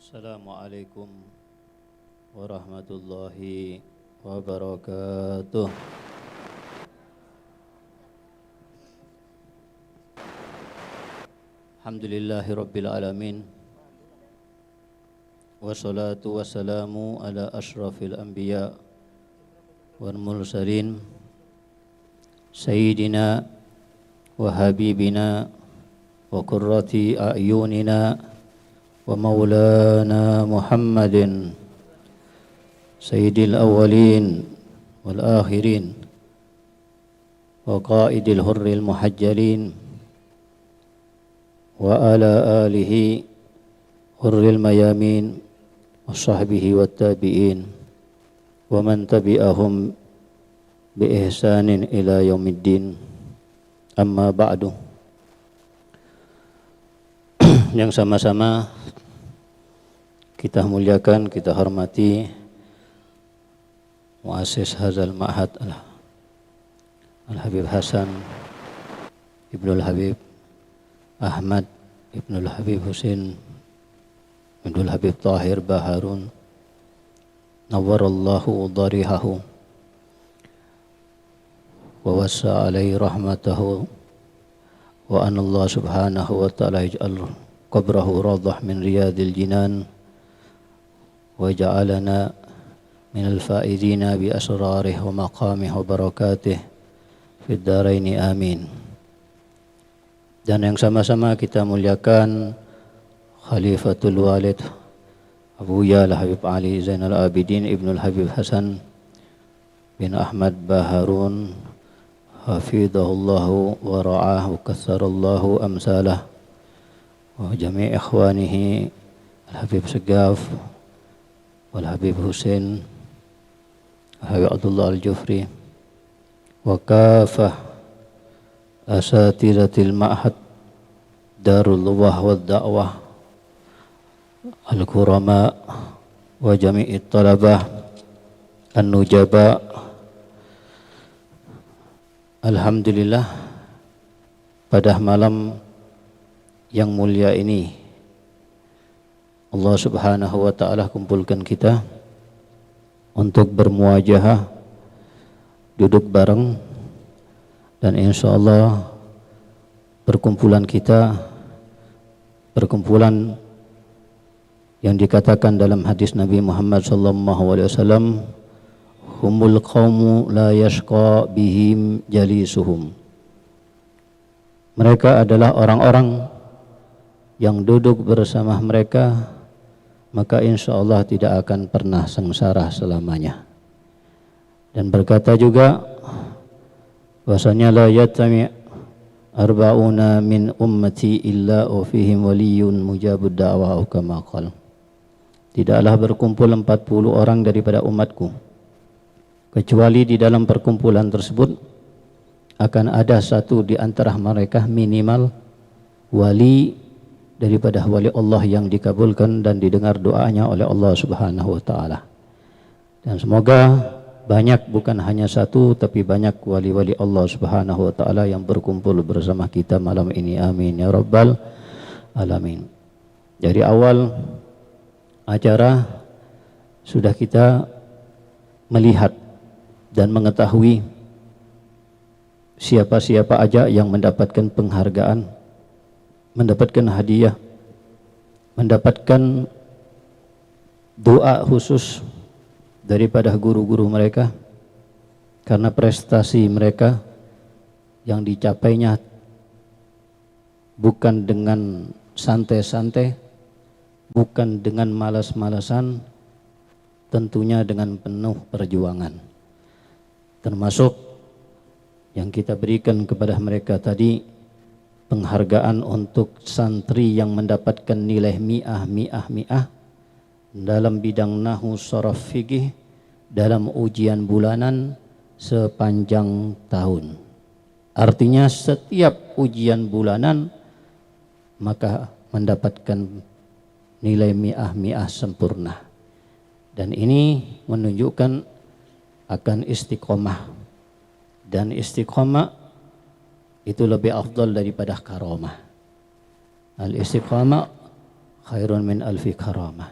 Assalamualaikum warahmatullahi wabarakatuh. Alhamdulillahi rabbil alamin. Wassalatu wassalamu ala ashrafil anbiya wal mursalin sayyidina wa habibina wa qurrati a'yunina wa maulana Muhammadin sayyidil awwalin wal akhirin wa qaidil hurril muhajjalin wa ala alihi hurril mayamin wa sahbihi wa tabi'in wa man tabi'ahum bi ihsanin ila yaumiddin. Amma ba'du. Yang sama-sama kita muliakan, kita hormati muassis hadzal ma'had Al-Habib Hasan Ibnul Habib Ahmad Ibnul Habib Husin Ibnul Habib Tahir Baharun nawwarallahu dharihahu wa wassa alaihi rahmatahu wa anallahu subhanahu wa ta'ala ij'al qabrahu radhah min riyadil jinan wa ja'alana minal faizina bi asrarih wa maqamih wa barakatih fid dharaini amin. Dan yang sama-sama kita muliakan Khalifatul Walid Abu Ya'la Habib Ali Zainal Abidin Ibnul Habib Hasan bin Ahmad Baharun hafidhahullahu wa ra'ah wa kassarallahu amsalah wa jami' ikhwanihi Al-Habib Segaf wal-Habib Husin Habib Abdullah Al-Jufri wa kafah asatizatil ma'had Darul Luwah wa Da'wah Al-Kurama wa jami'it talabah An-Nujaba. Alhamdulillah, pada malam yang mulia ini Allah subhanahu wa ta'ala kumpulkan kita untuk bermuajahah, duduk bareng, dan insya Allah perkumpulan kita, perkumpulan yang dikatakan dalam hadis Nabi Muhammad SAW, humul qawmu la yashqa bihim jalisuhum. Mereka adalah orang-orang yang duduk bersama mereka, maka insya Allah tidak akan pernah sengsara selamanya. Dan berkata juga bahwasanya la yatami' arba'una min ummati illa fihim waliyun mujabud da'wah kama qala. Tidaklah berkumpul 40 orang daripada umatku kecuali di dalam perkumpulan tersebut akan ada satu di antara mereka minimal wali daripada wali Allah yang dikabulkan dan didengar doanya oleh Allah subhanahu wa ta'ala. Dan semoga banyak, bukan hanya satu, tapi banyak wali-wali Allah subhanahu wa ta'ala yang berkumpul bersama kita malam ini. Amin ya rabbal alamin. Dari awal acara sudah kita melihat dan mengetahui siapa-siapa aja yang mendapatkan penghargaan, mendapatkan hadiah, mendapatkan doa khusus daripada guru-guru mereka karena prestasi mereka yang dicapainya bukan dengan santai-santai, bukan dengan malas-malasan, tentunya dengan penuh perjuangan. Termasuk yang kita berikan kepada mereka tadi, penghargaan untuk santri yang mendapatkan nilai mi'ah dalam bidang nahwu sharaf fikih dalam ujian bulanan sepanjang tahun. Artinya setiap ujian bulanan maka mendapatkan nilai mi'ah sempurna. Dan ini menunjukkan akan istiqomah, dan istiqomah itu lebih afdal daripada karamah. Al-istiqamah khairun min alfi karamah.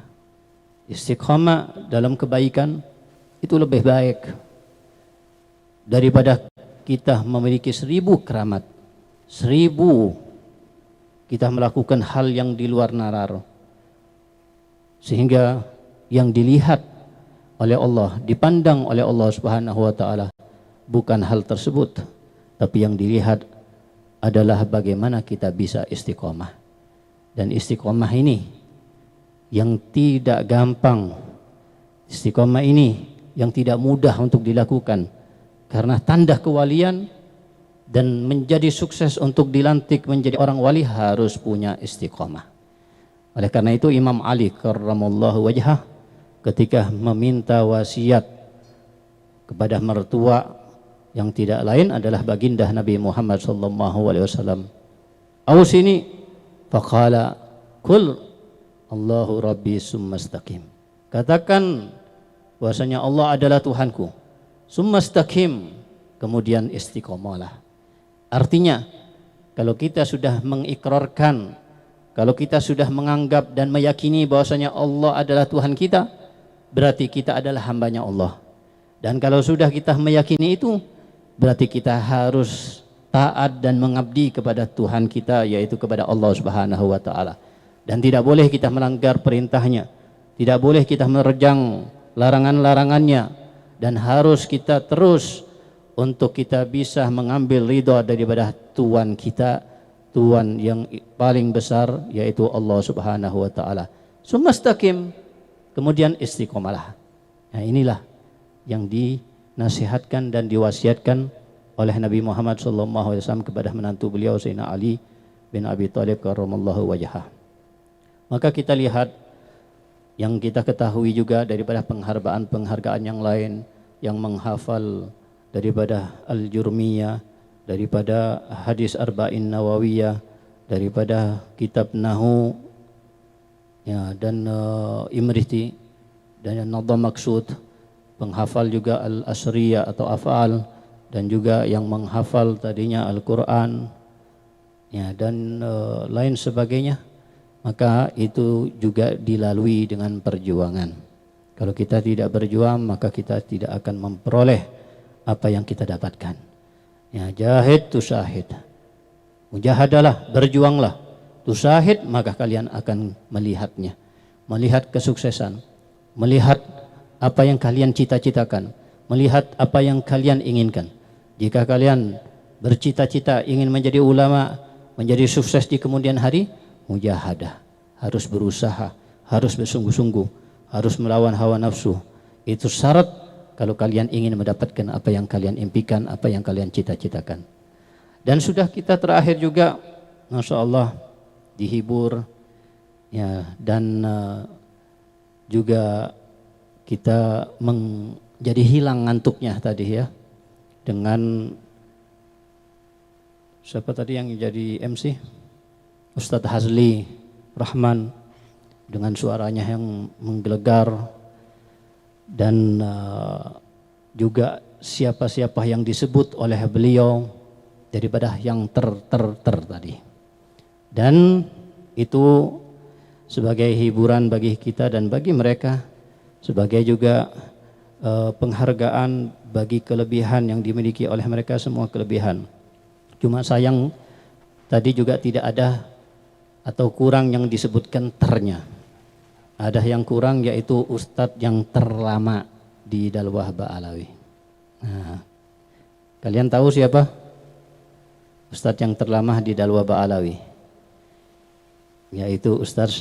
Istiqomah dalam kebaikan itu lebih baik daripada kita memiliki 1000 keramat, 1000 kita melakukan hal yang di luar nalar, sehingga yang dilihat oleh Allah, dipandang oleh Allah Subhanahu wa taala bukan hal tersebut, tapi yang dilihat adalah bagaimana kita bisa istiqomah. Dan istiqomah ini yang tidak gampang, istiqomah ini yang tidak mudah untuk dilakukan, karena tanda kewalian dan menjadi sukses untuk dilantik menjadi orang wali harus punya istiqomah. Oleh karena itu Imam Ali karramallahu wajhah ketika meminta wasiat kepada mertua yang tidak lain adalah baginda Nabi Muhammad sallallahu alaihi wasallam, "Ausini," faqala, "Qul Allahu Rabbi summastaqim." Katakan bahwasanya Allah adalah Tuhanku, summastaqim, kemudian istiqomahlah. Artinya kalau kita sudah mengikrarkan, kalau kita sudah menganggap dan meyakini bahwasanya Allah adalah Tuhan kita, berarti kita adalah hambanya Allah. Dan kalau sudah kita meyakini itu, berarti kita harus taat dan mengabdi kepada Tuhan kita, yaitu kepada Allah Subhanahu wa taala. Dan tidak boleh kita melanggar perintahnya, tidak boleh kita menerjang larangan-larangannya, dan harus kita terus untuk kita bisa mengambil ridha daripada Tuhan kita, Tuhan yang paling besar, yaitu Allah Subhanahu wa taala. Sumastaqim, kemudian istiqomalah. Nah, inilah yang dinasihatkan dan diwasiatkan oleh Nabi Muhammad SAW kepada menantu beliau Sayyidina Ali bin Abi Thalib karramallahu wajhah. Maka kita lihat, yang kita ketahui juga daripada penghargaan yang lain, yang menghafal daripada Al-Jurmiyah, daripada hadis Arba'in Nawawiyah, daripada kitab Nahu, ya, dan Imriti dan Nadham Maqsud, penghafal juga Al-Asriyah atau Af'al, dan juga yang menghafal tadinya Al-Quran, ya, dan lain sebagainya. Maka itu juga dilalui dengan perjuangan. Kalau kita tidak berjuang, maka kita tidak akan memperoleh apa yang kita dapatkan. Ya, jahid tu syahid, mujahadalah, berjuanglah, tu syahid, maka kalian akan melihatnya, melihat kesuksesan, melihat apa yang kalian cita-citakan, melihat apa yang kalian inginkan. Jika kalian bercita-cita ingin menjadi ulama, menjadi sukses di kemudian hari, mujahadah, harus berusaha, harus bersungguh-sungguh, harus melawan hawa nafsu. Itu syarat kalau kalian ingin mendapatkan apa yang kalian impikan, apa yang kalian cita-citakan. Dan sudah kita terakhir juga, Masya Allah, dihibur, ya, dan juga kita menjadi hilang ngantuknya tadi, ya, dengan siapa tadi yang jadi MC? Ustadz Hazli Rahman, dengan suaranya yang menggelegar, dan juga siapa-siapa yang disebut oleh beliau daripada yang tadi. Dan itu sebagai hiburan bagi kita dan bagi mereka, sebagai juga penghargaan bagi kelebihan yang dimiliki oleh mereka, semua kelebihan. Cuma sayang tadi juga tidak ada atau kurang yang disebutkan ternya. Ada yang kurang, yaitu ustadz yang terlama di Dalwah Ba'alawi. Nah, kalian tahu siapa ustadz yang terlama di Dalwah Ba'alawi? Yaitu Ustadz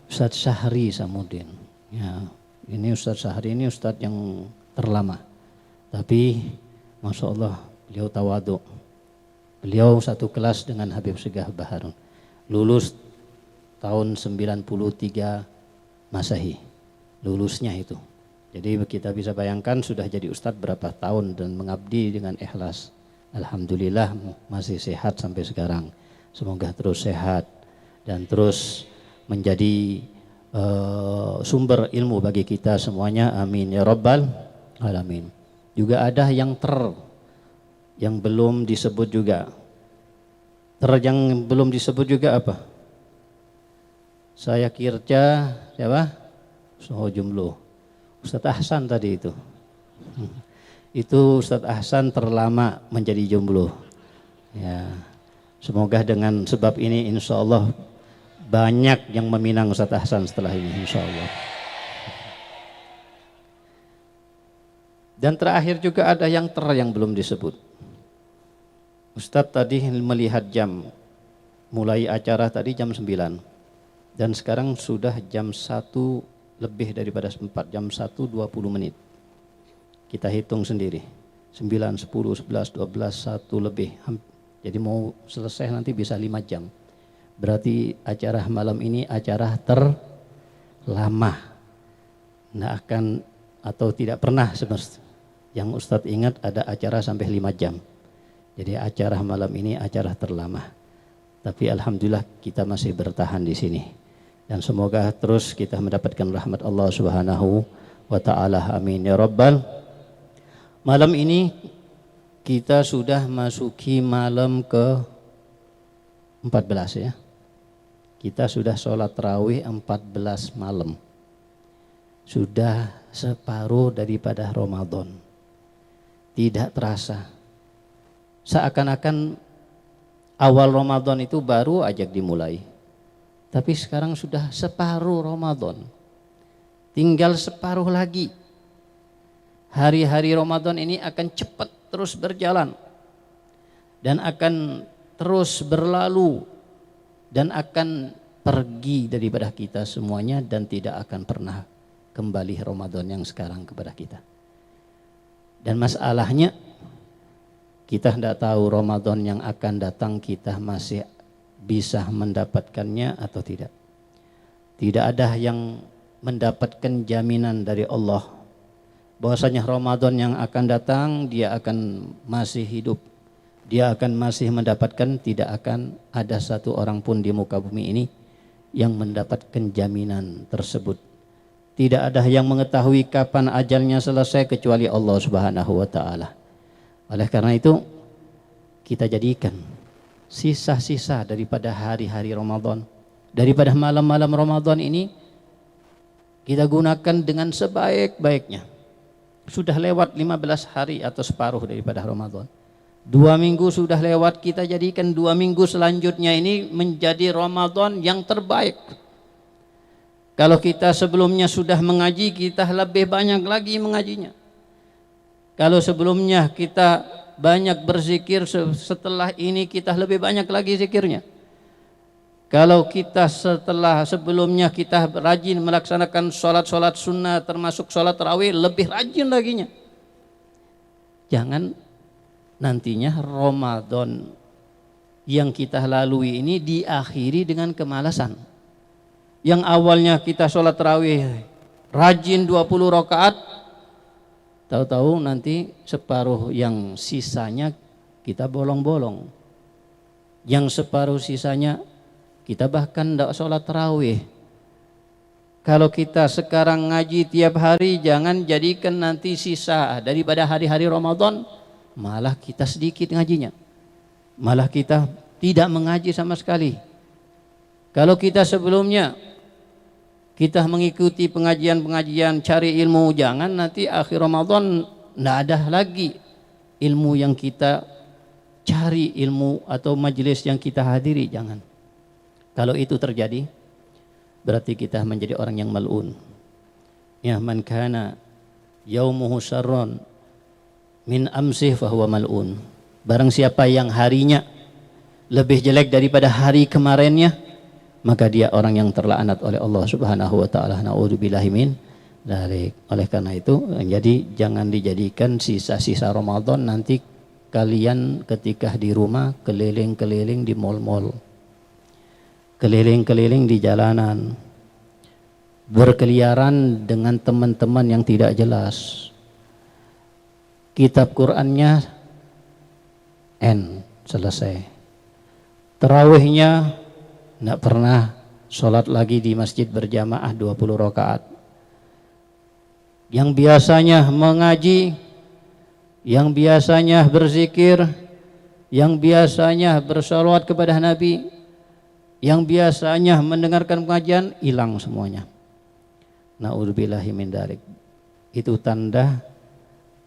Syahri Samudin. Ya, ini Ustadz Syahri ini ustadz yang terlama. Tapi Masya Allah, beliau tawadhu. Beliau satu kelas dengan Habib Segaf Baharun. Lulus tahun 93 Masehi, lulusnya itu. Jadi kita bisa bayangkan sudah jadi ustadz berapa tahun dan mengabdi dengan ikhlas. Alhamdulillah masih sehat sampai sekarang. Semoga terus sehat dan terus menjadi sumber ilmu bagi kita semuanya. Amin ya rabbal alamin. Juga ada yang belum disebut juga. Yang belum disebut juga apa? Saya Kirja, siapa? So jomblo. Ustadz Ahsan tadi itu. Itu Ustadz Ahsan terlama menjadi jomblo. Ya, semoga dengan sebab ini insya Allah banyak yang meminang Ustadz Ahsan setelah ini insya Allah. Dan terakhir juga ada yang belum disebut. Ustadz tadi melihat jam, mulai acara tadi jam 9 dan sekarang sudah jam 1 lebih daripada 4, jam 1:20 menit. Kita hitung sendiri, 9, 10, 11, 12, 1 lebih. Jadi mau selesai nanti bisa 5 jam. Berarti acara malam ini acara terlama. Nggak akan atau tidak pernah semestinya. Yang Ustadz ingat ada acara sampai 5 jam. Jadi acara malam ini acara terlama. Tapi alhamdulillah kita masih bertahan di sini. Dan semoga terus kita mendapatkan rahmat Allah Subhanahu wa taala. Amin ya rabbal. Malam ini kita sudah masuki malam ke 14 ya. Kita sudah sholat tarawih 14 malam. Sudah separuh daripada Ramadan. Tidak terasa. Seakan-akan awal Ramadan itu baru aja dimulai. Tapi sekarang sudah separuh Ramadan. Tinggal separuh lagi. Hari-hari Ramadan ini akan cepat terus berjalan. Dan akan terus berlalu. Dan akan pergi daripada kita semuanya. Dan tidak akan pernah kembali Ramadan yang sekarang kepada kita. Dan masalahnya kita tidak tahu Ramadan yang akan datang kita masih bisa mendapatkannya atau tidak. Tidak ada yang mendapatkan jaminan dari Allah bahwasanya Ramadan yang akan datang dia akan masih hidup. Dia akan masih mendapatkan, tidak akan ada satu orang pun di muka bumi ini yang mendapatkan jaminan tersebut. Tidak ada yang mengetahui kapan ajalnya selesai kecuali Allah Subhanahu wa taala. Oleh karena itu kita jadikan sisa-sisa daripada hari-hari Ramadan, daripada malam-malam Ramadan ini kita gunakan dengan sebaik-baiknya. Sudah lewat 15 hari atau separuh daripada Ramadan. 2 minggu sudah lewat, kita jadikan 2 minggu selanjutnya ini menjadi Ramadan yang terbaik. Kalau kita sebelumnya sudah mengaji, kita lebih banyak lagi mengajinya. Kalau sebelumnya kita banyak berzikir, setelah ini kita lebih banyak lagi zikirnya. Kalau kita sebelumnya kita rajin melaksanakan sholat-sholat sunnah termasuk sholat tarawih, lebih rajin laginya. Jangan nantinya Ramadan yang kita lalui ini diakhiri dengan kemalasan. Yang awalnya kita sholat tarawih rajin 20 rakaat, tahu-tahu nanti separuh yang sisanya kita bolong-bolong. Yang separuh sisanya kita bahkan tidak sholat tarawih. Kalau kita sekarang ngaji tiap hari, jangan jadikan nanti sisa daripada hari-hari Ramadan malah kita sedikit ngajinya. Malah kita tidak mengaji sama sekali. Kalau kita sebelumnya kita mengikuti pengajian-pengajian cari ilmu, jangan nanti akhir Ramadan tidak ada lagi ilmu yang kita cari, ilmu atau majelis yang kita hadiri, jangan. Kalau itu terjadi berarti kita menjadi orang yang mal'un. Ya man kana yaumuhu syarran min amsih fahuwa mal'un. Barang siapa yang harinya lebih jelek daripada hari kemarinnya, maka dia orang yang terlaknat oleh Allah Subhanahu wa taala. Na'udzubillahi min dzalik. Oleh karena itu, jadi jangan dijadikan sisa-sisa Ramadan nanti kalian ketika di rumah keliling-keliling di mal-mal, keliling-keliling di jalanan, berkeliaran dengan teman-teman yang tidak jelas. Kitab Qur'annya selesai. Tarawihnya tidak pernah sholat lagi di masjid berjamaah 20 rakaat. Yang biasanya mengaji, yang biasanya berzikir, yang biasanya bersalawat kepada Nabi, yang biasanya mendengarkan pengajian, hilang semuanya. Na'udzubillahi min dzalik. Itu tanda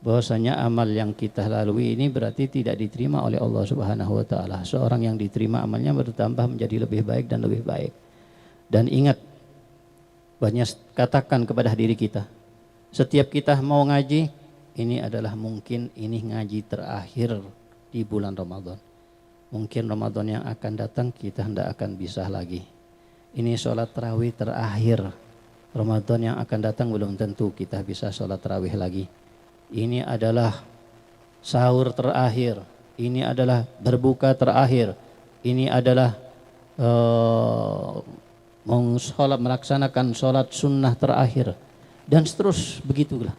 bahwasanya amal yang kita lalui ini berarti tidak diterima oleh Allah Subhanahu wa taala. Seorang yang diterima amalnya bertambah menjadi lebih baik dan lebih baik. Dan ingat, banyak katakan kepada diri kita, setiap kita mau ngaji, ini adalah mungkin ini ngaji terakhir di bulan Ramadan. Mungkin Ramadan yang akan datang kita tidak akan bisa lagi. Ini sholat tarawih terakhir. Ramadan yang akan datang belum tentu kita bisa sholat tarawih lagi. Ini adalah sahur terakhir. Ini adalah berbuka terakhir. Ini adalah melaksanakan sholat sunnah terakhir. Dan seterus begitulah.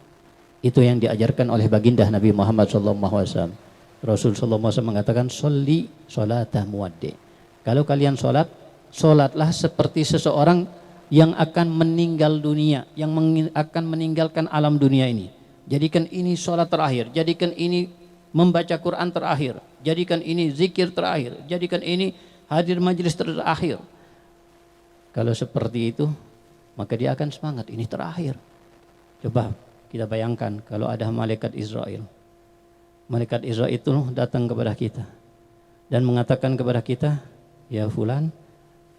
Itu yang diajarkan oleh baginda Nabi Muhammad SAW. Rasul SAW mengatakan, "Sholli sholatah muwaddi." Kalau kalian sholat, sholatlah seperti seseorang yang akan meninggal dunia, yang akan meninggalkan alam dunia ini. Jadikan ini sholat terakhir, jadikan ini membaca Quran terakhir, jadikan ini zikir terakhir, jadikan ini hadir majelis terakhir. Kalau seperti itu, maka dia akan semangat, ini terakhir. Coba kita bayangkan kalau ada malaikat Israel. Malaikat Israel itu datang kepada kita dan mengatakan kepada kita, "Ya fulan,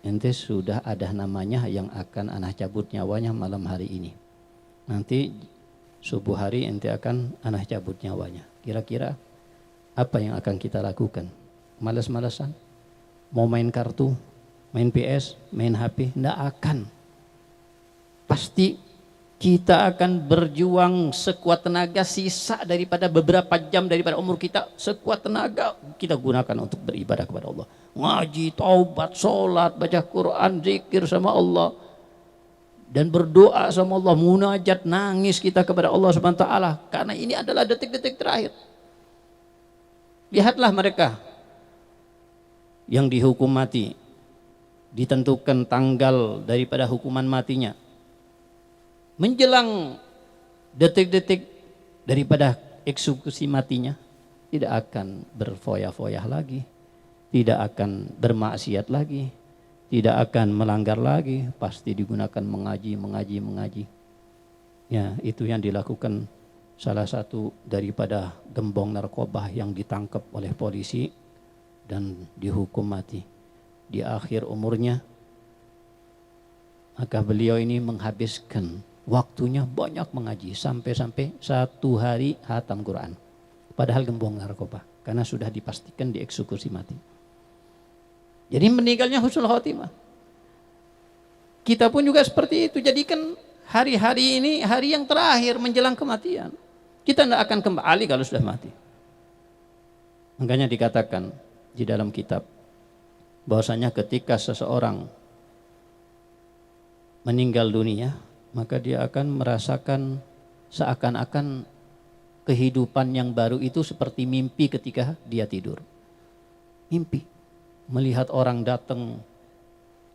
ente sudah ada namanya yang akan anak cabut nyawanya malam hari ini. Nanti subuh hari ente akan anak cabut nyawanya." Kira-kira apa yang akan kita lakukan? Malas-malasan? Mau main kartu? Main PS? Main HP? Tidak akan. Pasti kita akan berjuang sekuat tenaga, sisa daripada beberapa jam daripada umur kita, sekuat tenaga kita gunakan untuk beribadah kepada Allah. Ngaji, taubat, sholat, baca Quran, zikir sama Allah. Dan berdoa sama Allah, munajat, nangis kita kepada Allah Subhanahu wa taala. Karena ini adalah detik-detik terakhir. Lihatlah mereka yang dihukum mati, ditentukan tanggal daripada hukuman matinya. Menjelang detik-detik daripada eksekusi matinya, tidak akan berfoya-foyah lagi, tidak akan bermaksiat lagi, tidak akan melanggar lagi, pasti digunakan mengaji. Ya, itu yang dilakukan salah satu daripada gembong narkoba yang ditangkap oleh polisi dan dihukum mati. Di akhir umurnya, maka beliau ini menghabiskan waktunya banyak mengaji sampai-sampai 1 hari hatam Quran. Padahal gembong narkoba karena sudah dipastikan dieksekusi mati. Jadi meninggalnya husnul khotimah. Kita pun juga seperti itu. Jadikan hari-hari ini hari yang terakhir menjelang kematian. Kita tidak akan kembali kalau sudah mati. Makanya dikatakan di dalam kitab bahwasanya ketika seseorang meninggal dunia, maka dia akan merasakan seakan-akan kehidupan yang baru itu seperti mimpi ketika dia tidur. Mimpi, melihat orang datang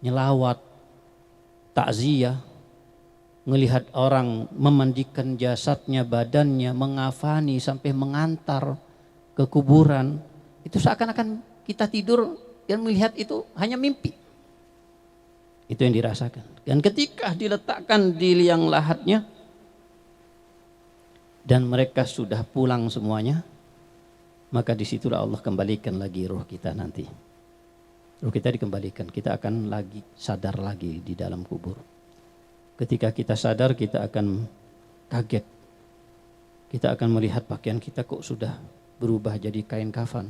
nyelawat, takziah, melihat orang memandikan jasadnya, badannya, mengafani sampai mengantar ke kuburan. Itu seakan-akan kita tidur dan melihat itu hanya mimpi. Itu yang dirasakan. Dan ketika diletakkan di liang lahatnya dan mereka sudah pulang semuanya, maka disitulah Allah kembalikan lagi ruh kita nanti. Ruh kita dikembalikan, kita akan lagi sadar lagi di dalam kubur. Ketika kita sadar, kita akan kaget. Kita akan melihat pakaian kita kok sudah berubah jadi kain kafan.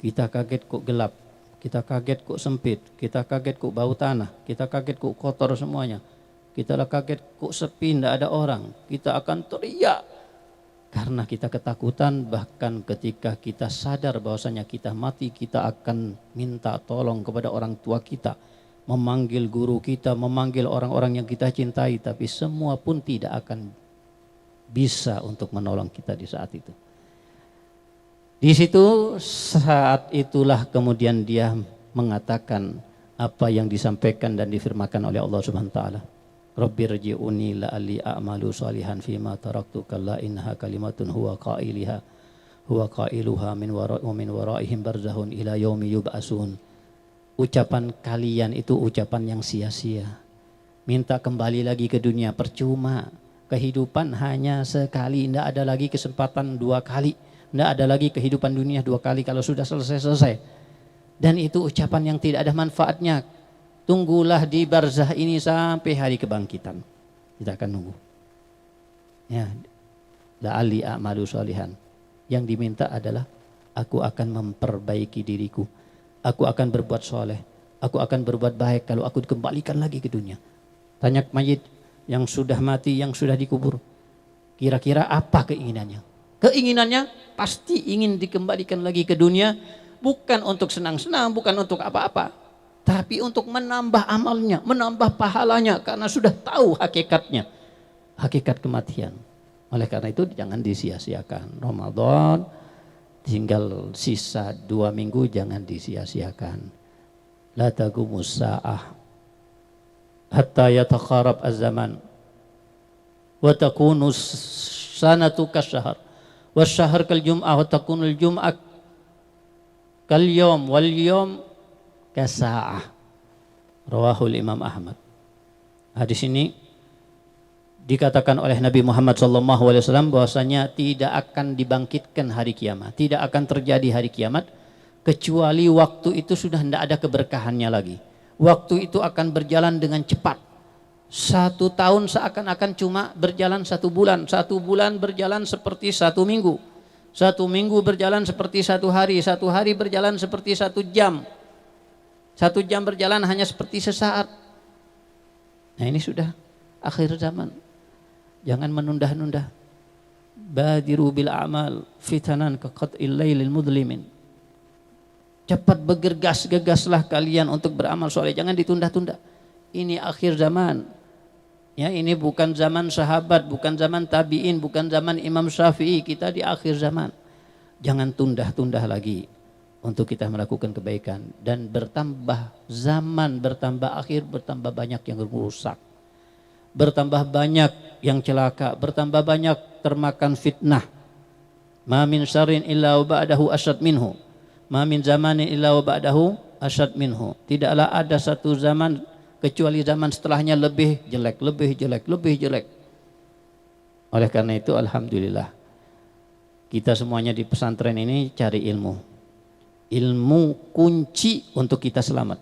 Kita kaget kok gelap. Kita kaget kok sempit, kita kaget kok bau tanah, kita kaget kok kotor semuanya. Kita kaget kok sepi, tidak ada orang. Kita akan teriak karena kita ketakutan. Bahkan ketika kita sadar bahwasanya kita mati, kita akan minta tolong kepada orang tua kita, memanggil guru kita, memanggil orang-orang yang kita cintai, tapi semua pun tidak akan bisa untuk menolong kita di saat itu. Di situ saat itulah kemudian dia mengatakan apa yang disampaikan dan difirmakan oleh Allah Subhanahu wa taala. Rabbirji'uni la'alli a'malu shalihan fima taraktu kalla innaha kalimatun huwa qailuha min waraihim barzakhun ila yaumi yub'atsun. Ucapan kalian itu ucapan yang sia-sia. minta kembali lagi ke dunia, percuma. Kehidupan hanya sekali, tidak ada lagi kesempatan dua kali, tidak ada lagi kehidupan dunia dua kali. Kalau sudah selesai. Dan itu ucapan yang tidak ada manfaatnya. Tunggulah di barzah ini sampai hari kebangkitan. Kita akan nunggu. Ya, la'ali a'malu sholihan. Yang diminta adalah aku akan memperbaiki diriku. Aku akan berbuat soleh. Aku akan berbuat baik kalau aku dikembalikan lagi ke dunia. Tanya mayit yang sudah mati, yang sudah dikubur. Kira-kira apa keinginannya? Keinginannya pasti ingin dikembalikan lagi ke dunia. Bukan untuk senang-senang, bukan untuk apa-apa. Tapi untuk menambah amalnya, menambah pahalanya. Karena sudah tahu hakikatnya. Hakikat kematian. Oleh karena itu jangan disia-siakan. Ramadan tinggal sisa 2 minggu, jangan disia-siakan. La taqumus sa'ah hatta yataqarab az-zaman wa takunu sanatu kasyahr wa syahr kal jum'ah wa takunu al jum'ah kal yawm wal yawm kasa'ah. Rawahul Imam Ahmad. Hadis ini dikatakan oleh Nabi Muhammad SAW bahwasanya tidak akan dibangkitkan hari kiamat, tidak akan terjadi hari kiamat kecuali waktu itu sudah tidak ada keberkahannya lagi. Waktu itu akan berjalan dengan cepat. 1 tahun seakan-akan cuma berjalan 1 bulan. 1 bulan berjalan seperti 1 minggu. 1 minggu berjalan seperti 1 hari. 1 hari berjalan seperti 1 jam. 1 jam berjalan hanya seperti sesaat. Nah ini sudah akhir zaman. Jangan menunda-nunda. Badiru bil a'mal fitanan ka qat'il lailil mudlimin. Cepat bergegas-gegaslah kalian untuk beramal soleh, jangan ditunda-tunda. Ini akhir zaman. Ya, ini bukan zaman sahabat, bukan zaman tabi'in, bukan zaman Imam Syafi'i, kita di akhir zaman. Jangan tunda-tunda lagi untuk kita melakukan kebaikan, dan bertambah zaman, bertambah akhir, bertambah banyak yang rusak. Bertambah banyak yang celaka, bertambah banyak termakan fitnah. Ma min syarrin illa wa ba'dahu asyad minhu. Ma min zamanin illa wa ba'dahu asyad minhu. Tidaklah ada satu zaman kecuali zaman setelahnya lebih jelek, lebih jelek, lebih jelek. Oleh karena itu alhamdulillah kita semuanya di pesantren ini cari ilmu. Ilmu kunci untuk kita selamat.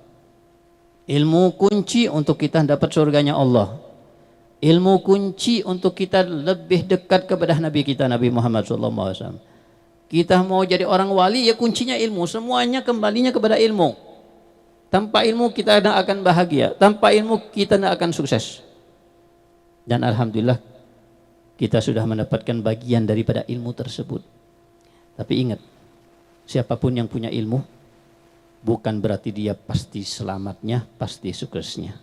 Ilmu kunci untuk kita dapat surganya Allah. Ilmu kunci untuk kita lebih dekat kepada Nabi kita, Nabi Muhammad SAW. Kita mau jadi orang wali, ya kuncinya ilmu. Semuanya kembalinya kepada ilmu. Tanpa ilmu kita tidak akan bahagia. Tanpa ilmu kita tidak akan sukses. Dan alhamdulillah kita sudah mendapatkan bagian daripada ilmu tersebut. Tapi ingat, siapapun yang punya ilmu bukan berarti dia pasti selamatnya, pasti suksesnya.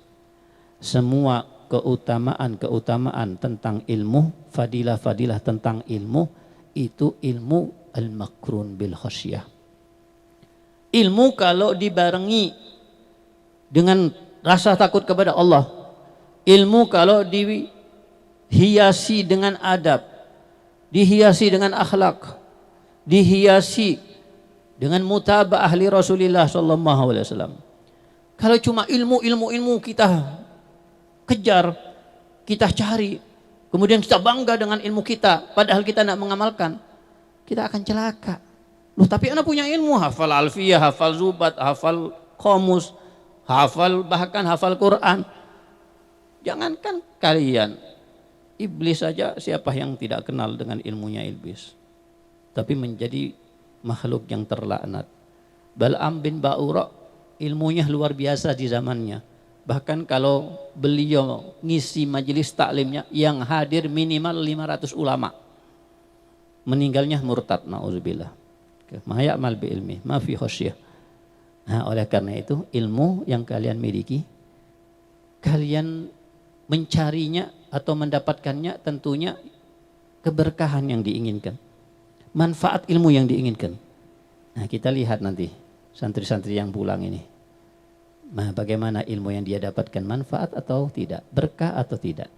Semua keutamaan tentang ilmu, fadilah tentang ilmu, itu ilmu al-makrun bil khasyah. Ilmu kalau dibarengi dengan rasa takut kepada Allah, ilmu kalau dihiasi dengan adab, dihiasi dengan akhlak, dihiasi dengan mutaba'ah ahli Rasulullah SAW. Kalau cuma ilmu kita kejar, kita cari, kemudian kita bangga dengan ilmu kita, padahal kita tidak mengamalkan, kita akan celaka. Loh, tapi anak punya ilmu, hafal alfiyah, hafal zubat, hafal qomus, bahkan hafal Quran. Jangankan kalian, iblis saja, siapa yang tidak kenal dengan ilmunya iblis? Tapi menjadi makhluk yang terlaknat. Bal'am bin Ba'ura ilmunya luar biasa di zamannya. Bahkan kalau beliau ngisi majelis taklimnya yang hadir minimal 500 ulama, meninggalnya murtad, na'udzubillah. Ma ya'mal bi ilmi, ma fi khasyah. Nah, oleh karena itu ilmu yang kalian miliki, kalian mencarinya atau mendapatkannya tentunya keberkahan yang diinginkan, manfaat ilmu yang diinginkan. Nah, kita lihat nanti santri-santri yang pulang ini, nah, bagaimana ilmu yang dia dapatkan, manfaat atau tidak, berkah atau tidak.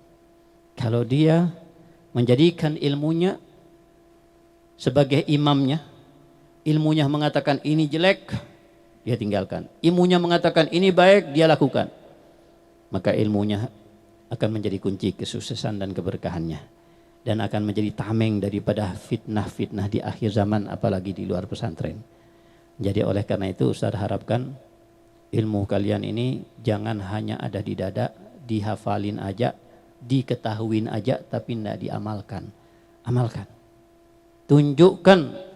Kalau dia menjadikan ilmunya sebagai imamnya, ilmunya mengatakan ini jelek, dia tinggalkan. Ilmunya mengatakan ini baik, dia lakukan. Maka ilmunya akan menjadi kunci kesuksesan dan keberkahannya, dan akan menjadi tameng daripada fitnah-fitnah di akhir zaman, apalagi di luar pesantren. Jadi oleh karena itu Ustaz harapkan ilmu kalian ini jangan hanya ada di dada, dihafalin aja, diketahuin aja, tapi tidak diamalkan. Amalkan, tunjukkan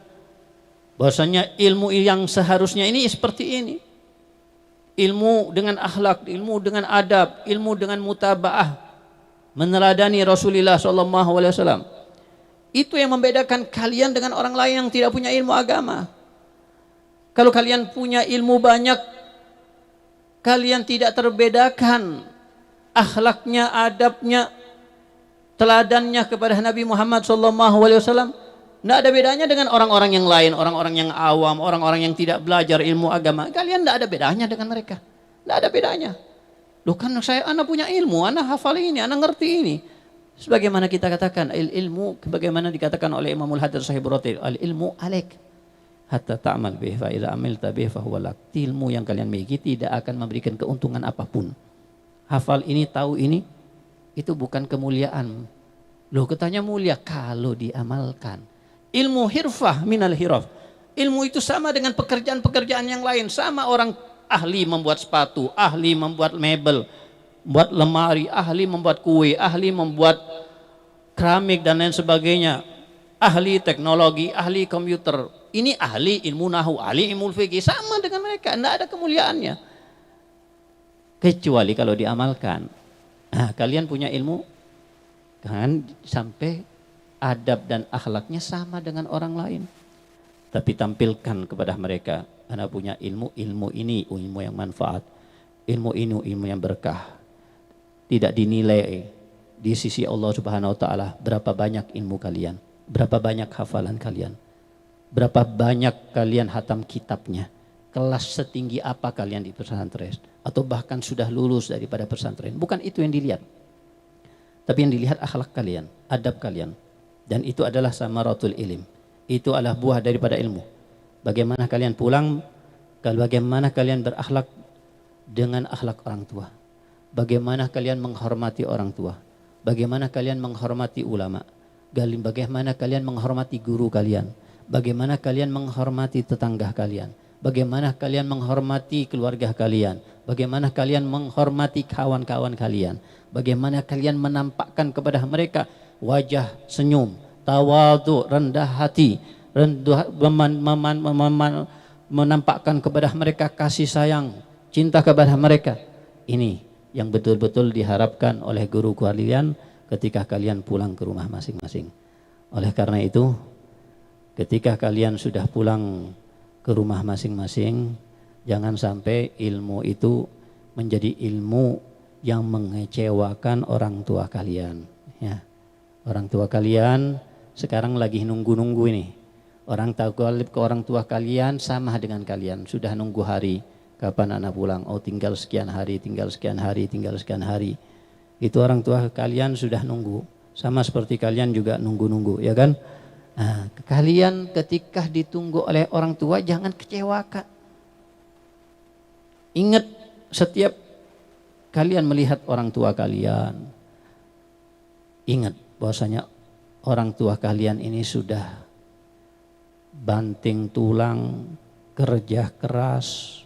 bahwasanya ilmu yang seharusnya ini seperti ini. Ilmu dengan akhlak, ilmu dengan adab, ilmu dengan mutabaah, meneladani Rasulullah SAW. Itu yang membedakan kalian dengan orang lain yang tidak punya ilmu agama. Kalau kalian punya ilmu banyak, kalian tidak terbedakan akhlaknya, adabnya, teladannya kepada Nabi Muhammad SAW. Tidak ada bedanya dengan orang-orang yang lain, orang-orang yang awam, orang-orang yang tidak belajar ilmu agama. Kalian tidak ada bedanya dengan mereka. Tidak ada bedanya. Loh kan anak punya ilmu, anak hafal ini, anak ngerti ini. Sebagaimana kita katakan, ilmu, sebagaimana dikatakan oleh Imamul Haddad Sahibur Roti, al-ilmu alaik hatta ta'mal bih fa idza amilta bih fa huwa lak. Ilmu yang kalian miliki tidak akan memberikan keuntungan apapun. Hafal ini, tahu ini, itu bukan kemuliaan. Loh katanya mulia kalau diamalkan. Ilmu hirfah minal hiraf. Ilmu itu sama dengan pekerjaan-pekerjaan yang lain. Sama orang ahli membuat sepatu, ahli membuat mebel, buat lemari, ahli membuat kue, ahli membuat keramik dan lain sebagainya. Ahli teknologi, ahli komputer. Ini ahli ilmu nahu, ahli ilmu fikih. Sama dengan mereka, tidak ada kemuliaannya. Kecuali kalau diamalkan. Nah, kalian punya ilmu kan sampai adab dan akhlaknya sama dengan orang lain, tapi tampilkan kepada mereka, Anda punya ilmu, ilmu ini ilmu yang manfaat, ilmu ini ilmu yang berkah. Tidak dinilai di sisi Allah Subhanahu wa taala berapa banyak ilmu kalian, berapa banyak hafalan kalian, berapa banyak kalian hatam kitabnya, kelas setinggi apa kalian di pesantren, atau bahkan sudah lulus daripada pesantren. Bukan itu yang dilihat, tapi yang dilihat akhlak kalian, adab kalian. Dan itu adalah samaratul ilm. Itu adalah buah daripada ilmu. Bagaimana kalian pulang, bagaimana kalian berakhlak dengan akhlak orang tua. Bagaimana kalian menghormati orang tua. Bagaimana kalian menghormati ulama. Bagaimana kalian menghormati guru kalian. Bagaimana kalian menghormati tetangga kalian. Bagaimana kalian menghormati keluarga kalian. Bagaimana kalian menghormati kawan-kawan kalian. Bagaimana kalian menampakkan kepada mereka wajah senyum, tawadhu, rendah hati, menampakkan kepada mereka kasih sayang, cinta kepada mereka. Ini yang betul-betul diharapkan oleh guru kalian ketika kalian pulang ke rumah masing-masing. Oleh karena itu, ketika kalian sudah pulang ke rumah masing-masing, jangan sampai ilmu itu menjadi ilmu yang mengecewakan orang tua kalian, ya. Orang tua kalian sekarang lagi nunggu-nunggu ini. Orang tahu ke orang tua kalian sama dengan kalian. Sudah nunggu hari. Kapan anak pulang? Oh tinggal sekian hari, tinggal sekian hari, tinggal sekian hari. Itu orang tua kalian sudah nunggu. Sama seperti kalian juga nunggu-nunggu, ya kan? Nah, kalian ketika ditunggu oleh orang tua jangan kecewakan. Ingat setiap kalian melihat orang tua kalian. Ingat bahwasanya orang tua kalian ini sudah banting tulang, kerja keras,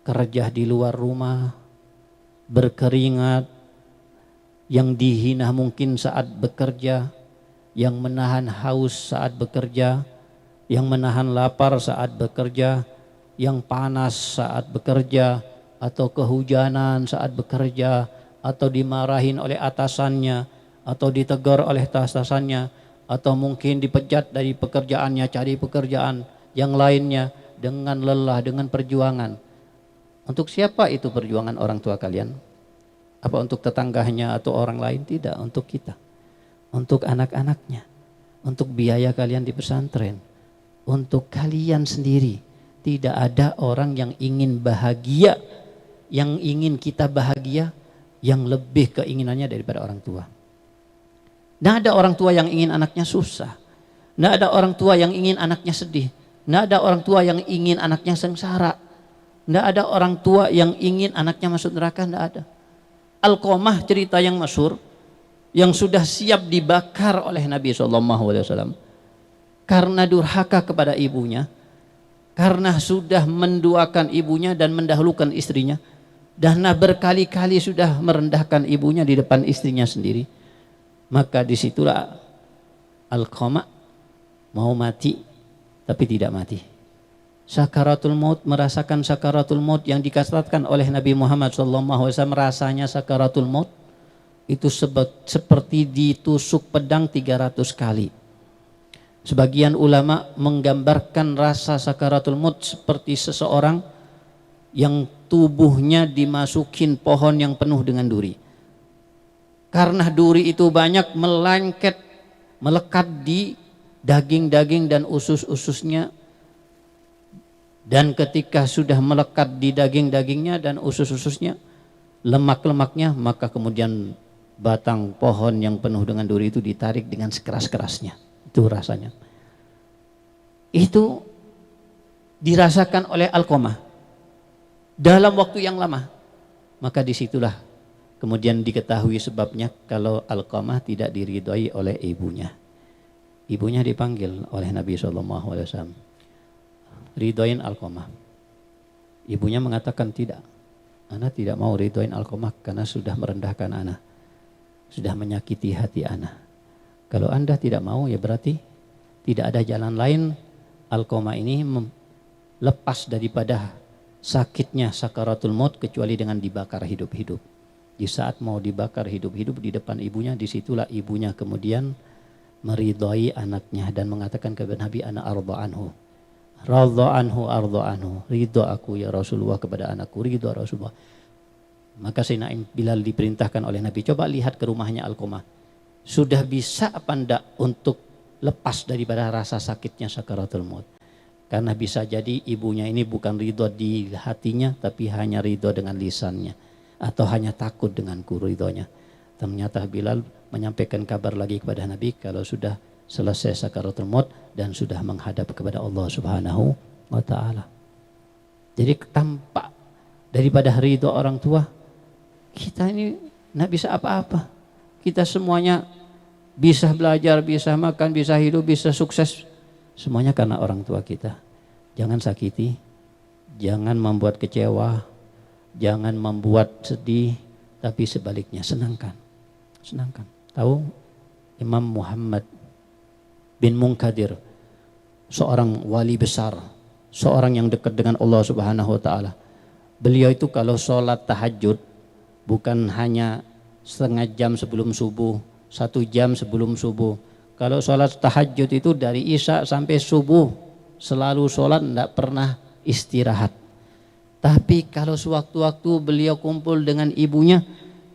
kerja di luar rumah, berkeringat, yang dihina mungkin saat bekerja, yang menahan haus saat bekerja, yang menahan lapar saat bekerja, yang panas saat bekerja, atau kehujanan saat bekerja, atau dimarahin oleh atasannya, atau ditegur oleh atasannya, atau mungkin dipecat dari pekerjaannya, cari pekerjaan yang lainnya dengan lelah, dengan perjuangan. Untuk siapa itu perjuangan orang tua kalian? Apa untuk tetangganya atau orang lain? Tidak, untuk kita. Untuk anak-anaknya. Untuk biaya kalian di pesantren. Untuk kalian sendiri. Tidak ada orang yang ingin bahagia, yang ingin kita bahagia, yang lebih keinginannya daripada orang tua. Tidak ada orang tua yang ingin anaknya susah. Tidak ada orang tua yang ingin anaknya sedih. Tidak ada orang tua yang ingin anaknya sengsara. Tidak ada orang tua yang ingin anaknya masuk neraka. Tidak ada. Alqamah cerita yang masyhur yang sudah siap dibakar oleh Nabi SAW karena durhaka kepada ibunya, karena sudah menduakan ibunya dan mendahulukan istrinya, dan berkali-kali sudah merendahkan ibunya di depan istrinya sendiri. Maka disitulah Alqamah mau mati tapi tidak mati. Sakaratul maut, merasakan sakaratul maut yang dikasratkan oleh Nabi Muhammad SAW. Rasanya sakaratul maut itu seperti ditusuk pedang 300 kali. Sebagian ulama menggambarkan rasa sakaratul maut seperti seseorang yang tubuhnya dimasukin pohon yang penuh dengan duri. Karena duri itu banyak melekat di daging-daging dan usus-ususnya. Dan ketika sudah melekat di daging-dagingnya dan usus-ususnya, lemak-lemaknya, maka kemudian batang pohon yang penuh dengan duri itu ditarik dengan sekeras-kerasnya. Itu rasanya. Itu dirasakan oleh Alqamah dalam waktu yang lama. Maka disitulah kemudian diketahui sebabnya kalau Alqamah tidak diridhoi oleh ibunya. Ibunya dipanggil oleh Nabi SAW. Ridhoin Alqamah. Ibunya mengatakan tidak. Ana tidak mau ridhoin Alqamah karena sudah merendahkan ana. Sudah menyakiti hati ana. Kalau Anda tidak mau ya berarti tidak ada jalan lain Alqamah ini lepas daripada sakitnya sakaratul maut kecuali dengan dibakar hidup-hidup. Di saat mau dibakar hidup-hidup di depan ibunya, disitulah ibunya kemudian meridhai anaknya dan mengatakan kepada Nabi, ana arda anhu. Radha anhu arda anhu, ridho aku ya Rasulullah kepada anakku, ridho Rasulullah. Maka Sayyidina Bilal diperintahkan oleh Nabi, coba lihat ke rumahnya Alqamah, sudah bisa apa enggak untuk lepas daripada rasa sakitnya sakaratul maut. Karena bisa jadi ibunya ini bukan ridho di hatinya, tapi hanya ridho dengan lisannya, atau hanya takut dengan ridhonya. Ternyata Bilal menyampaikan kabar lagi kepada Nabi kalau sudah selesai sakaratul maut dan sudah menghadap kepada Allah Subhanahu wa taala. Jadi tampak daripada ridho orang tua, kita ini enggak bisa apa-apa. Kita semuanya bisa belajar, bisa makan, bisa hidup, bisa sukses, semuanya karena orang tua kita. Jangan sakiti, jangan membuat kecewa, jangan membuat sedih, tapi sebaliknya senangkan. Senangkan. Tahu Imam Muhammad bin Munkadir, seorang wali besar, seorang yang dekat dengan Allah Subhanahu wa taala. Beliau itu kalau sholat tahajud bukan hanya setengah jam sebelum subuh, 1 jam sebelum subuh. Kalau sholat tahajud itu dari Isya sampai subuh selalu sholat, tidak pernah istirahat. Tapi kalau sewaktu-waktu beliau kumpul dengan ibunya,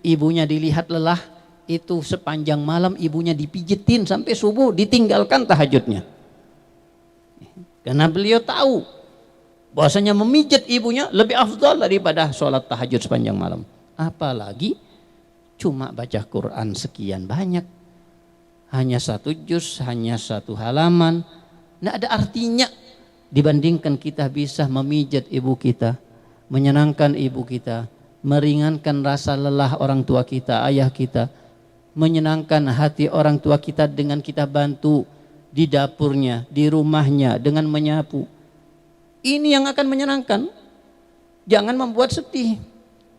ibunya dilihat lelah, itu sepanjang malam ibunya dipijitin sampai subuh, ditinggalkan tahajudnya. Karena beliau tahu bahwasanya memijit ibunya lebih afdal daripada sholat tahajud sepanjang malam. Apalagi cuma baca Quran sekian banyak, hanya 1 juz, hanya 1 halaman, tidak ada artinya dibandingkan kita bisa memijit ibu kita, menyenangkan ibu kita, meringankan rasa lelah orang tua kita, ayah kita, menyenangkan hati orang tua kita dengan kita bantu di dapurnya, di rumahnya, dengan menyapu. Ini yang akan menyenangkan. Jangan membuat sedih.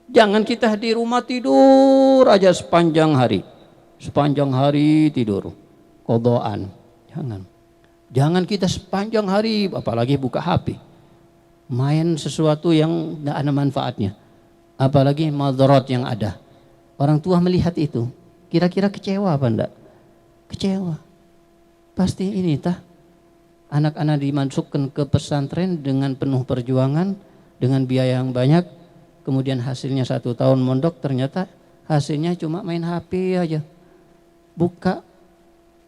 Jangan kita di rumah tidur aja sepanjang hari. Sepanjang hari tidur. Qadaan. Jangan. Jangan kita sepanjang hari apalagi buka HP. Main sesuatu yang tidak ada manfaatnya. Apalagi madarat yang ada. Orang tua melihat itu, kira-kira kecewa apa enggak? Kecewa. Pasti ini anak-anak dimasukkan ke pesantren dengan penuh perjuangan, dengan biaya yang banyak, kemudian hasilnya 1 tahun mondok, ternyata hasilnya cuma main HP aja, buka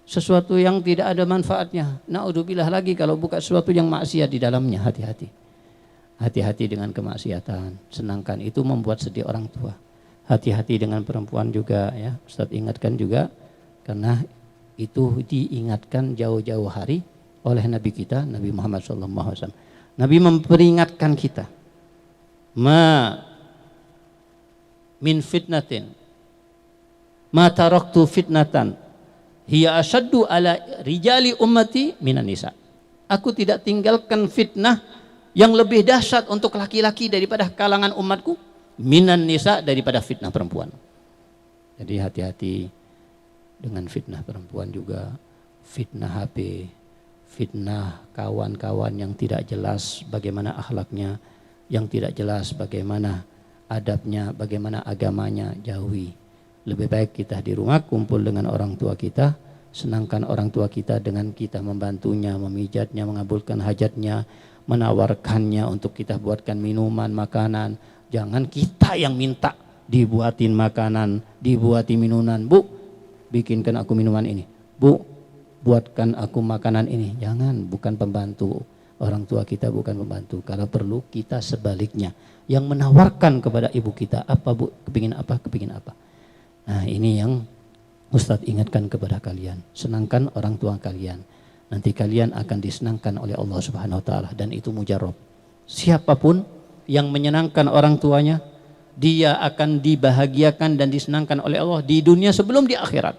sesuatu yang tidak ada manfaatnya. Naudzubillah lagi kalau buka sesuatu yang maksiat di dalamnya. Hati-hati, hati-hati dengan kemaksiatan. Senangkan itu membuat sedih orang tua. Hati-hati dengan perempuan juga ya, Ustaz ingatkan juga, karena itu diingatkan jauh-jauh hari oleh Nabi kita, Nabi Muhammad SAW. Nabi memperingatkan kita, min fitnatin ma taraktu fitnatan hiya asyaddu ala rijali ummati minan nisa. Aku tidak tinggalkan fitnah yang lebih dahsyat untuk laki-laki daripada kalangan umatku minan nisa, daripada fitnah perempuan. Jadi hati-hati dengan fitnah perempuan juga, fitnah HP, fitnah kawan-kawan yang tidak jelas bagaimana akhlaknya, yang tidak jelas bagaimana adabnya, bagaimana agamanya, jauhi. Lebih baik kita di rumah kumpul dengan orang tua kita, senangkan orang tua kita dengan kita membantunya, memijatnya, mengabulkan hajatnya, menawarkannya untuk kita buatkan minuman, makanan. Jangan kita yang minta dibuatin makanan, dibuatin minuman. Bu, bikinkan aku minuman ini. Bu, buatkan aku makanan ini. Jangan, bukan pembantu. Orang tua kita bukan pembantu. Kalau perlu kita sebaliknya, yang menawarkan kepada ibu kita, apa bu, kepingin apa, kepingin apa. Nah ini yang Ustadz ingatkan kepada kalian. Senangkan orang tua kalian. Nanti kalian akan disenangkan oleh Allah Subhanahu wa taala, dan itu mujarab. Siapapun yang menyenangkan orang tuanya, dia akan dibahagiakan dan disenangkan oleh Allah di dunia sebelum di akhirat.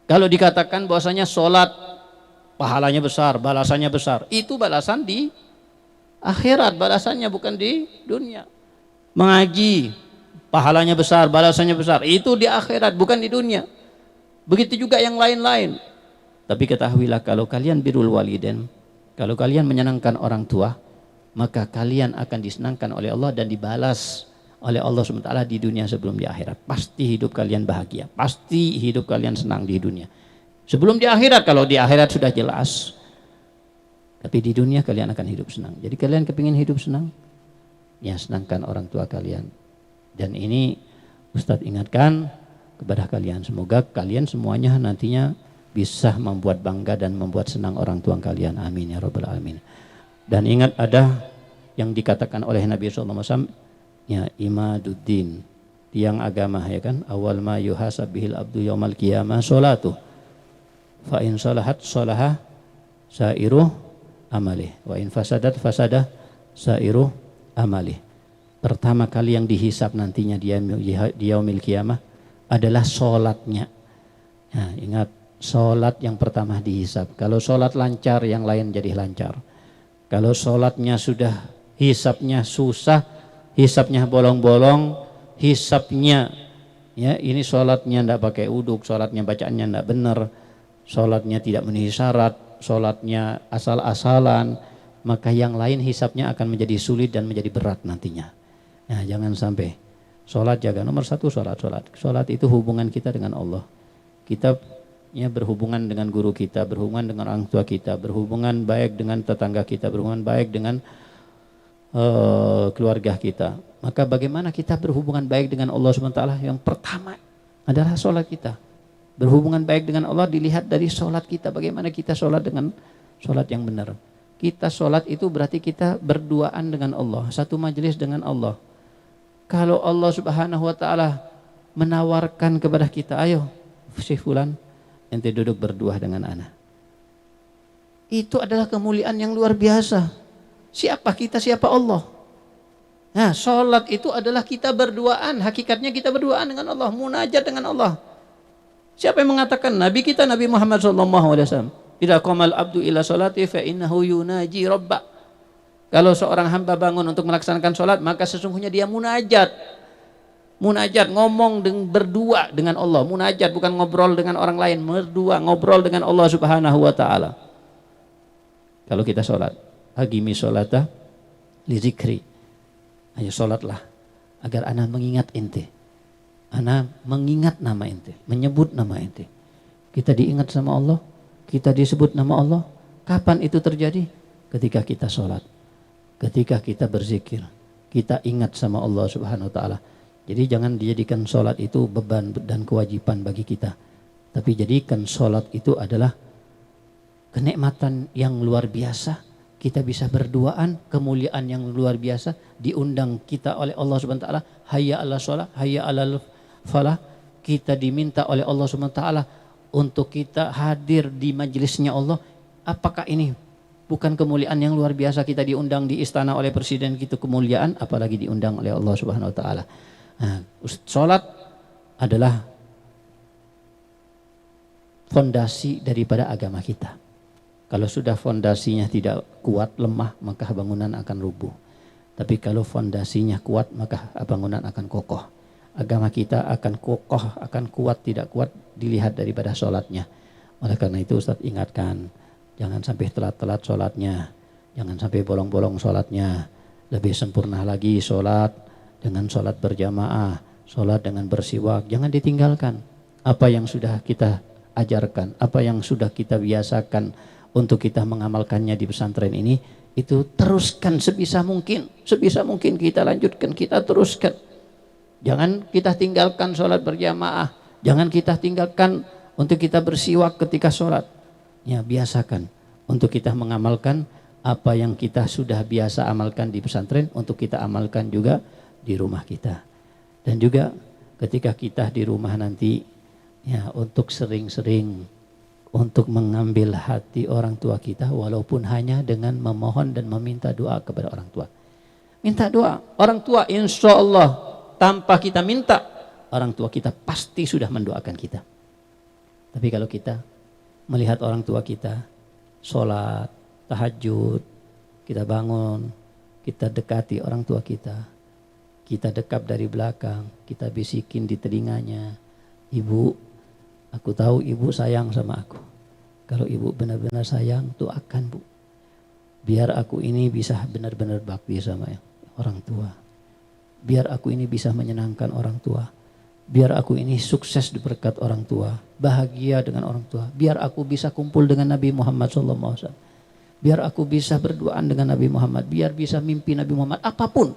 Kalau dikatakan bahwasanya sholat pahalanya besar, balasannya besar, itu balasan di akhirat, balasannya bukan di dunia. Mengaji pahalanya besar, balasannya besar, itu di akhirat bukan di dunia. Begitu juga yang lain-lain. Tapi ketahuilah, kalau kalian birrul walidain, kalau kalian menyenangkan orang tua, maka kalian akan disenangkan oleh Allah dan dibalas oleh Allah SWT di dunia sebelum di akhirat. Pasti hidup kalian bahagia, pasti hidup kalian senang di dunia sebelum di akhirat. Kalau di akhirat sudah jelas, tapi di dunia kalian akan hidup senang. Jadi kalian kepingin hidup senang, ya senangkan orang tua kalian. Dan ini Ustadz ingatkan kepada kalian, semoga kalian semuanya nantinya bisa membuat bangga dan membuat senang orang tua kalian. Amin ya rabbal alamin. Dan ingat, ada yang dikatakan oleh Nabi SAW, ya, imaduddin, tiang agama, ya kan, awal ma yuhasab bihil abdu yaumal qiyamah sholatuh, fa in salahat salaha sairuh amalih, wa in fasadat fasadah sairuh amalih. Pertama kali yang dihisab nantinya di yaumil qiyamah adalah sholatnya. Nah, ingat, sholat yang pertama dihisab. Kalau sholat lancar, yang lain jadi lancar. Kalau sholatnya sudah hisabnya susah, hisabnya bolong-bolong, hisabnya ya ini sholatnya tidak pakai uduk, sholatnya bacaannya tidak benar, sholatnya tidak memenuhi syarat, sholatnya asal-asalan, maka yang lain hisabnya akan menjadi sulit dan menjadi berat nantinya. Nah, jangan sampai. Sholat jaga, nomor satu sholat. Sholat itu hubungan kita dengan Allah. Kita ya berhubungan dengan guru kita, berhubungan dengan orang tua kita, berhubungan baik dengan tetangga kita, berhubungan baik dengan keluarga kita. Maka bagaimana kita berhubungan baik dengan Allah SWT? Yang pertama adalah sholat kita. Berhubungan baik dengan Allah dilihat dari sholat kita. Bagaimana kita sholat dengan sholat yang benar. Kita sholat itu berarti kita berduaan dengan Allah, satu majelis dengan Allah. Kalau Allah Subhanahu wa taala menawarkan kepada kita, ayo si fulan, ente duduk berdua dengan ana. Itu adalah kemuliaan yang luar biasa. Siapa kita, siapa Allah? Nah, sholat itu adalah kita berduaan. Hakikatnya kita berduaan dengan Allah, munajat dengan Allah. Siapa yang mengatakan? Nabi kita, Nabi Muhammad SAW. Idza qamal abdu ila sholati fa innahu yunaji rabbah. Kalau seorang hamba bangun untuk melaksanakan sholat, maka sesungguhnya dia munajat. Munajat, ngomong berdua dengan Allah. Munajat bukan ngobrol dengan orang lain, berdua, ngobrol dengan Allah Subhanahu wa taala. Kalau kita sholat, agimi sholata li zikri. Ayo sholatlah agar ana mengingat ente. Ana mengingat nama ente, menyebut nama ente. Kita diingat sama Allah, kita disebut nama Allah. Kapan itu terjadi? Ketika kita sholat, ketika kita berzikir, kita ingat sama Allah Subhanahu wa taala. Jadi jangan dijadikan sholat itu beban dan kewajiban bagi kita. Tapi jadikan sholat itu adalah kenikmatan yang luar biasa. Kita bisa berduaan, kemuliaan yang luar biasa. Diundang kita oleh Allah Subhanahu wa taala, hayya 'alas shalah, hayya 'alal falah. Kita diminta oleh Allah Subhanahu wa taala untuk kita hadir di majelisnya Allah. Apakah ini bukan kemuliaan yang luar biasa? Kita diundang di istana oleh presiden, gitu kemuliaan, apalagi diundang oleh Allah Subhanahu wa taala. Nah, sholat adalah fondasi daripada agama kita. Kalau sudah fondasinya tidak kuat, lemah, maka bangunan akan rubuh. Tapi kalau fondasinya kuat, maka bangunan akan kokoh. Agama kita akan kokoh, akan kuat, tidak kuat dilihat daripada sholatnya. Oleh karena itu Ustaz ingatkan, jangan sampai telat-telat sholatnya, jangan sampai bolong-bolong sholatnya. Lebih sempurna lagi sholat dengan sholat berjamaah, sholat dengan bersiwak, jangan ditinggalkan. Apa yang sudah kita ajarkan, apa yang sudah kita biasakan untuk kita mengamalkannya di pesantren ini, itu teruskan sebisa mungkin kita lanjutkan, kita teruskan. Jangan kita tinggalkan sholat berjamaah, jangan kita tinggalkan untuk kita bersiwak ketika sholat. Ya, biasakan untuk kita mengamalkan apa yang kita sudah biasa amalkan di pesantren, untuk kita amalkan juga di rumah kita. Dan juga ketika kita di rumah nanti, ya, untuk sering-sering untuk mengambil hati orang tua kita, walaupun hanya dengan memohon dan meminta doa kepada orang tua. Minta doa. Orang tua insya Allah tanpa kita minta, orang tua kita pasti sudah mendoakan kita. Tapi kalau kita melihat orang tua kita sholat, tahajud, kita bangun, kita dekati orang tua kita dekap dari belakang, kita bisikin di telinganya, "Ibu, aku tahu ibu sayang sama aku. Kalau ibu benar-benar sayang, doakan bu. Biar aku ini bisa benar-benar bakti sama orang tua. Biar aku ini bisa menyenangkan orang tua. Biar aku ini sukses diberkat orang tua, bahagia dengan orang tua. Biar aku bisa kumpul dengan Nabi Muhammad SAW. Biar aku bisa berduaan dengan Nabi Muhammad. Biar bisa mimpi Nabi Muhammad." Apapun.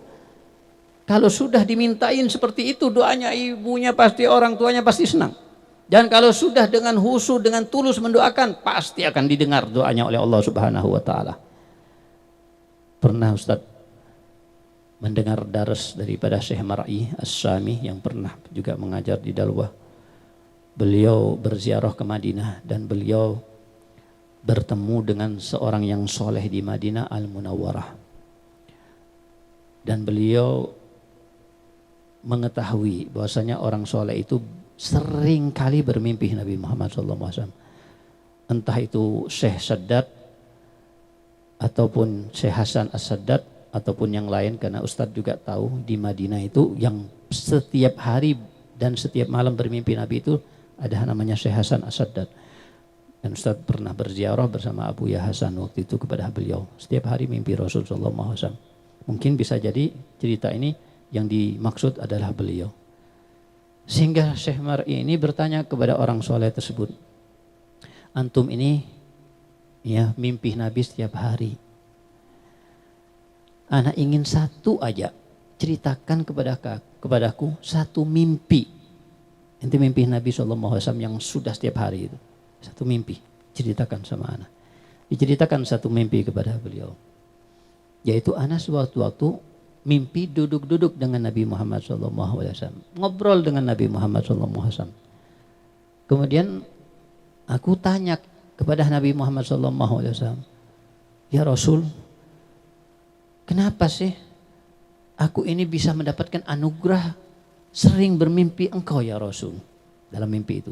Kalau sudah dimintain seperti itu doanya, ibunya pasti, orang tuanya pasti senang. Dan kalau sudah dengan khusyuk, dengan tulus mendoakan, pasti akan didengar doanya oleh Allah Subhanahu wa taala. Pernah Ustaz mendengar daras daripada Syekh Mar'i As-Sami yang pernah juga mengajar di Dalwah. Beliau berziarah ke Madinah dan beliau bertemu dengan seorang yang soleh di Madinah Al-Munawwarah. Dan beliau mengetahui bahwasanya orang soleh itu sering kali bermimpi Nabi Muhammad SAW. Entah itu Syekh Saddad ataupun Syekh Hasan As-Saddad ataupun yang lain, karena Ustadz juga tahu di Madinah itu yang setiap hari dan setiap malam bermimpi Nabi itu ada namanya Syekh Hasan As-Saddad. Dan Ustadz pernah berziarah bersama Abu Ya Hasan waktu itu kepada beliau. Setiap hari mimpi Rasulullah SAW. Mungkin bisa jadi cerita ini yang dimaksud adalah beliau. Sehingga Syekh Mar'i ini bertanya kepada orang soleh tersebut, "Antum ini ya mimpi Nabi setiap hari. Ana ingin satu aja, ceritakan kepadaku satu mimpi. Ente mimpi Nabi SAW yang sudah setiap hari itu. Satu mimpi, ceritakan sama ana." Diceritakan satu mimpi kepada beliau. Yaitu ana sewaktu-waktu mimpi duduk-duduk dengan Nabi Muhammad SAW, ngobrol dengan Nabi Muhammad SAW. Kemudian aku tanya kepada Nabi Muhammad SAW, "Ya Rasul, kenapa sih aku ini bisa mendapatkan anugerah sering bermimpi engkau ya Rasul?" Dalam mimpi itu.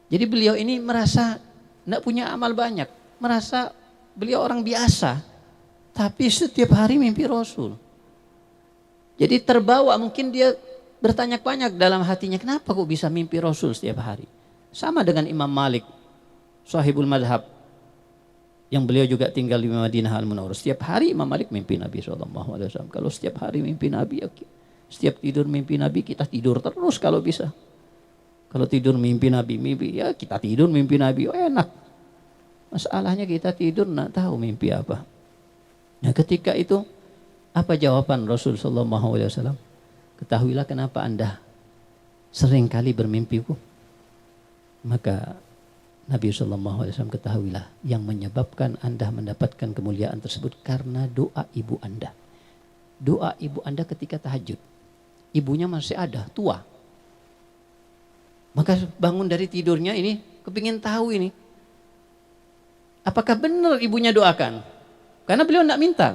Jadi beliau ini merasa tidak punya amal banyak, merasa beliau orang biasa, tapi setiap hari mimpi Rasul. Jadi terbawa, mungkin dia bertanya banyak dalam hatinya, kenapa kok bisa mimpi Rasul setiap hari? Sama dengan Imam Malik, sahibul madhab, yang beliau juga tinggal di Madinah Al-Munawwarah. Setiap hari Imam Malik mimpi Nabi SAW. Kalau setiap hari mimpi Nabi, setiap tidur mimpi Nabi, kita tidur terus kalau bisa. Kalau tidur mimpi Nabi, ya kita tidur mimpi Nabi, enak. Masalahnya kita tidur nggak tahu mimpi apa. Nah ketika itu, apa jawaban Rasul SAW? "Ketahuilah kenapa Anda sering kali bermimpiku." Maka Nabi SAW ketahuilah yang menyebabkan Anda mendapatkan kemuliaan tersebut karena doa ibu Anda. Doa ibu Anda ketika tahajud. Ibunya masih ada, tua. Maka bangun dari tidurnya ini, kepingin tahu ini. Apakah benar ibunya doakan? Karena beliau tidak minta.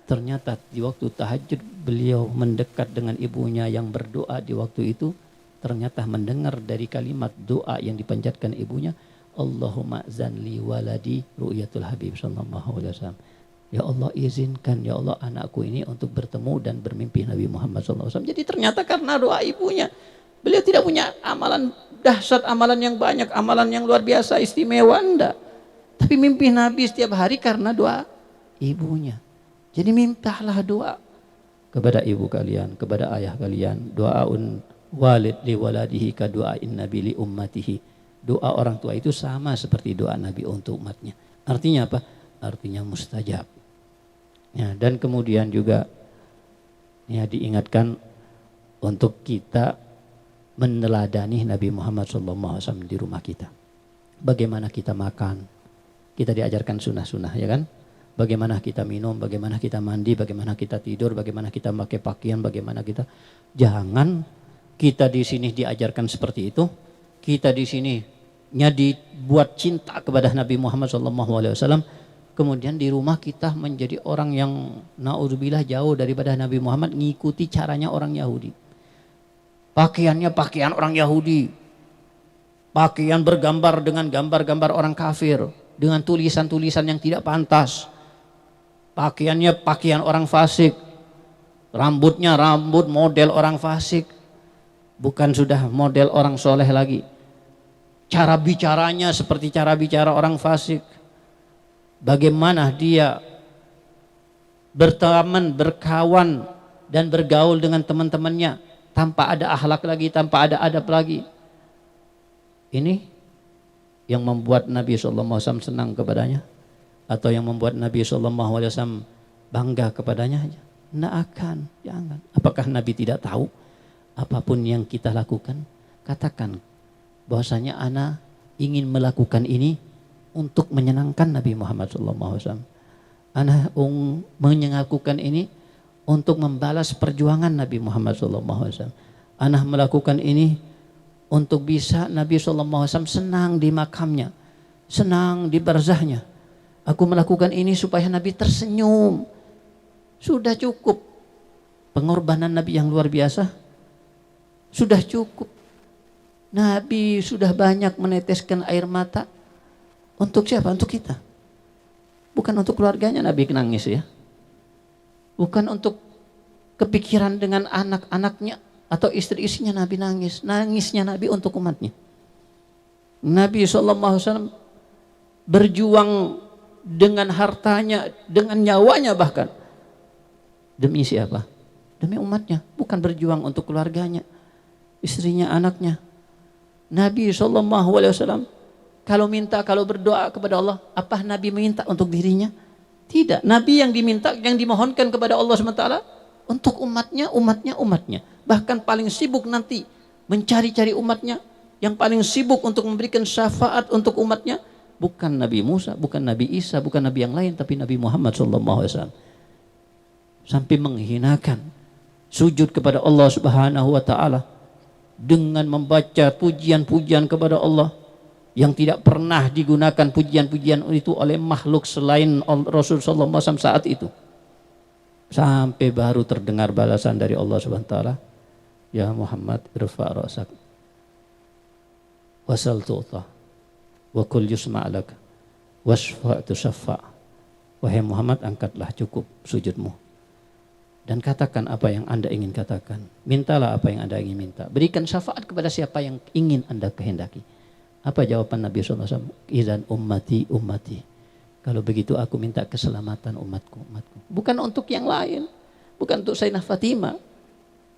Ternyata di waktu tahajud beliau mendekat dengan ibunya yang berdoa di waktu itu. Ternyata mendengar dari kalimat doa yang dipanjatkan ibunya, Allahumma zanli waladi ru'yatul habib sallallahu alaihi wasallam. Ya Allah izinkan ya Allah anakku ini untuk bertemu dan bermimpi Nabi Muhammad sallallahu alaihi wasallam. Jadi ternyata karena doa ibunya. Beliau tidak punya amalan dahsyat, amalan yang banyak, amalan yang luar biasa, istimewa, enggak. Tapi mimpi Nabi setiap hari karena doa ibunya. Jadi mintalah doa kepada ibu kalian, kepada ayah kalian. Doaun walid li waladihi ka doain nabi li ummatihi. Doa orang tua itu sama seperti doa Nabi untuk umatnya. Artinya apa? Artinya mustajab. Ya, dan kemudian juga ya diingatkan untuk kita meneladani Nabi Muhammad SAW di rumah kita. Bagaimana kita makan, kita diajarkan sunnah-sunnah ya kan? Bagaimana kita minum, bagaimana kita mandi, bagaimana kita tidur, bagaimana kita pakai pakaian, bagaimana kita. Jangan kita di sini diajarkan seperti itu. Kita di sini dibuat cinta kepada Nabi Muhammad SAW. Kemudian di rumah kita menjadi orang yang na'udzubillah jauh daripada Nabi Muhammad, ngikuti caranya orang Yahudi. Pakaiannya pakaian orang Yahudi. Pakaian bergambar dengan gambar-gambar orang kafir. Dengan tulisan-tulisan yang tidak pantas. Pakaiannya pakaian orang fasik. Rambutnya rambut model orang fasik. Bukan sudah model orang soleh lagi. Cara bicaranya seperti cara bicara orang fasik. Bagaimana dia berteman, berkawan dan bergaul dengan teman-temannya tanpa ada akhlak lagi, tanpa ada adab lagi. Ini yang membuat Nabi SAW senang kepadanya, atau yang membuat Nabi SAW bangga kepadanya? Tidak akan, jangan. Apakah Nabi tidak tahu apapun yang kita lakukan? Katakan bahwasanya ana ingin melakukan ini untuk menyenangkan Nabi Muhammad SAW. Ana melakukan ini untuk membalas perjuangan Nabi Muhammad SAW. Ana melakukan ini untuk bisa Nabi SAW senang di makamnya, senang di barzahnya. Aku melakukan ini supaya Nabi tersenyum. Sudah cukup pengorbanan Nabi yang luar biasa. Sudah cukup. Nabi sudah banyak meneteskan air mata. Untuk siapa? Untuk kita. Bukan untuk keluarganya Nabi nangis ya. Bukan untuk kepikiran dengan anak-anaknya atau istri-istrinya Nabi nangis. Nangisnya Nabi untuk umatnya. Nabi SAW berjuang dengan hartanya, dengan nyawanya bahkan. Demi siapa? Demi umatnya. Bukan berjuang untuk keluarganya, istrinya, anaknya. Nabi SAW kalau minta, kalau berdoa kepada Allah, apa Nabi minta untuk dirinya? Tidak. Nabi yang diminta, yang dimohonkan kepada Allah SWT untuk umatnya, umatnya. Bahkan paling sibuk nanti mencari-cari umatnya, yang paling sibuk untuk memberikan syafaat untuk umatnya, bukan Nabi Musa, bukan Nabi Isa, bukan Nabi yang lain, tapi Nabi Muhammad SAW. Sampai menghinakan sujud kepada Allah Subhanahu wa taala dengan membaca pujian-pujian kepada Allah yang tidak pernah digunakan pujian-pujian itu oleh makhluk selain Rasul sallallahu alaihi wasallam saat itu. Sampai baru terdengar balasan dari Allah Subhanahu wa taala, ya Muhammad irfa' ra'sak wasal tu'ta wa kul yusma'lak wasfa' tusaffa'. Wahai Muhammad, angkatlah, cukup sujudmu, dan katakan apa yang Anda ingin katakan. Mintalah apa yang Anda ingin minta. Berikan syafaat kepada siapa yang ingin Anda kehendaki. Apa jawaban Nabi SAW? Idzan ummati. Kalau begitu aku minta keselamatan umatku. Bukan untuk yang lain. Bukan untuk Sayyidah Fatimah.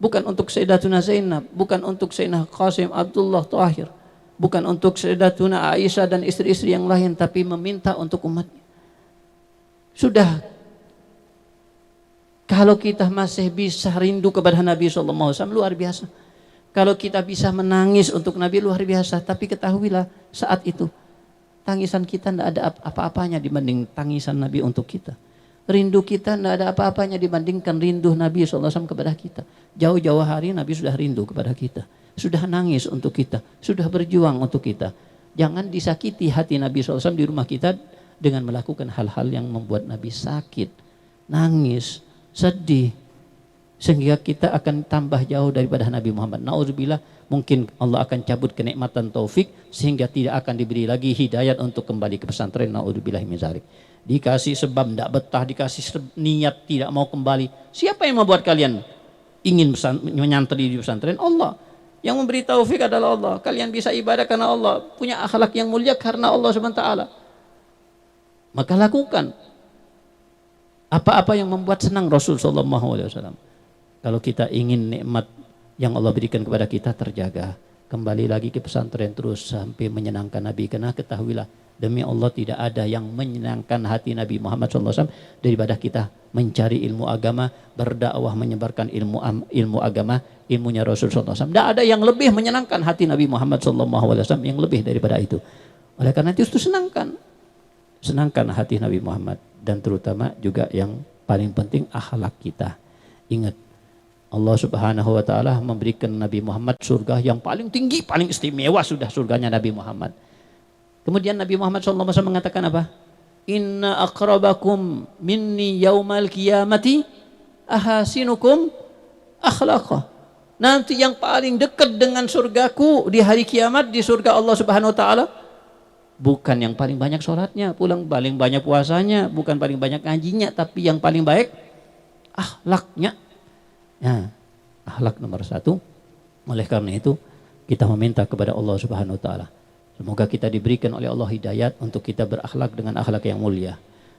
Bukan untuk Sayyidatuna Zainab. Bukan untuk Sayyidina Qasim Abdullah Tahir. Bukan untuk Sayyidatuna Aisyah dan istri-istri yang lain. Tapi meminta untuk umatnya. Sudah. Kalau kita masih bisa rindu kepada Nabi SAW, luar biasa. Kalau kita bisa menangis untuk Nabi, luar biasa. Tapi ketahuilah saat itu tangisan kita tidak ada apa-apanya dibanding tangisan Nabi untuk kita. Rindu kita tidak ada apa-apanya dibandingkan rindu Nabi SAW kepada kita. Jauh-jauh hari Nabi sudah rindu kepada kita. Sudah nangis untuk kita. Sudah berjuang untuk kita. Jangan disakiti hati Nabi SAW di rumah kita dengan melakukan hal-hal yang membuat Nabi sakit. nangis, sedih, sehingga kita akan tambah jauh daripada Nabi Muhammad. Nauzubillah, mungkin Allah akan cabut kenikmatan taufik sehingga tidak akan diberi lagi hidayat untuk kembali ke pesantren. Nauzubillah min zalik. Dikasih sebab tidak betah, dikasih niat tidak mau kembali. Siapa yang membuat kalian ingin menyantri di pesantren? Allah. Yang memberi taufik adalah Allah. Kalian bisa ibadah karena Allah, punya akhlak yang mulia karena Allah SWT. Maka lakukan apa-apa yang membuat senang Rasul SAW. Kalau kita ingin nikmat yang Allah berikan kepada kita terjaga, kembali lagi ke pesantren terus sampai menyenangkan Nabi. Karena ketahuilah, demi Allah tidak ada yang menyenangkan hati Nabi Muhammad SAW daripada kita mencari ilmu agama, berdakwah, menyebarkan ilmu agama, ilmunya Rasul SAW. Tidak ada yang lebih menyenangkan hati Nabi Muhammad SAW yang lebih daripada itu. Oleh karena itu senangkan hati Nabi Muhammad, dan terutama juga yang paling penting akhlak kita. Ingat, Allah Subhanahu wa taala memberikan Nabi Muhammad surga yang paling tinggi, paling istimewa sudah surganya Nabi Muhammad. Kemudian Nabi Muhammad SAW mengatakan apa? Inna aqrabakum minni yaumal qiyamati ahasinukum akhlaqa. Nanti yang paling dekat dengan surgaku di hari kiamat, di surga Allah Subhanahu wa taala, bukan yang paling banyak sholatnya, paling banyak puasanya, bukan paling banyak ngajinya, tapi yang paling baik akhlaknya. Nah, akhlak nomor 1. Oleh karena itu kita meminta kepada Allah Subhanahu wa taala, semoga kita diberikan oleh Allah hidayat untuk kita berakhlak dengan akhlak yang mulia,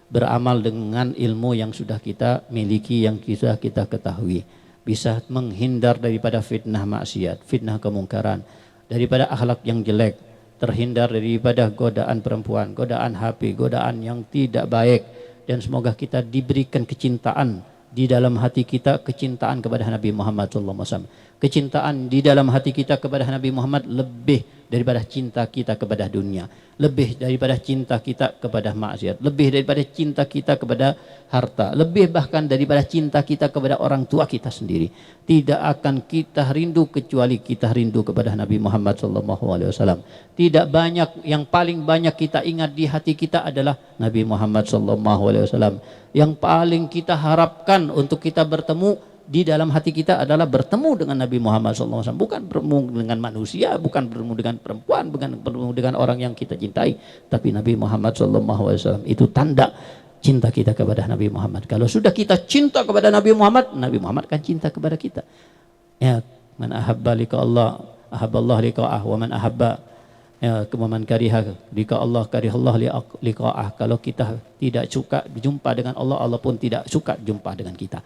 beramal dengan ilmu yang sudah kita miliki, yang sudah kita ketahui, bisa menghindar daripada fitnah maksiat, fitnah kemungkaran, daripada akhlak yang jelek, terhindar daripada godaan perempuan, godaan HP, godaan yang tidak baik, dan semoga kita diberikan kecintaan di dalam hati kita, kecintaan kepada Nabi Muhammad SAW. Kecintaan di dalam hati kita kepada Nabi Muhammad lebih daripada cinta kita kepada dunia, lebih daripada cinta kita kepada maksiat, lebih daripada cinta kita kepada harta, lebih bahkan daripada cinta kita kepada orang tua kita sendiri. Tidak akan kita rindu kecuali kita rindu kepada Nabi Muhammad SAW. Tidak banyak, yang paling banyak kita ingat di hati kita adalah Nabi Muhammad SAW. Yang paling kita harapkan untuk kita bertemu di dalam hati kita adalah bertemu dengan Nabi Muhammad SAW. Bukan bertemu dengan manusia, bukan bertemu dengan perempuan, bukan bertemu dengan orang yang kita cintai, tapi Nabi Muhammad SAW. Itu tanda cinta kita kepada Nabi Muhammad. Kalau sudah kita cinta kepada Nabi Muhammad, Nabi Muhammad akan cinta kepada kita. Ya, man ahabba liqa Allah, ahabballah liqa'ah, wa man ahabba man kariha liqa Allah, karihallah liqa'ah. Kalau kita tidak suka berjumpa dengan Allah, Allah pun tidak suka jumpa dengan kita.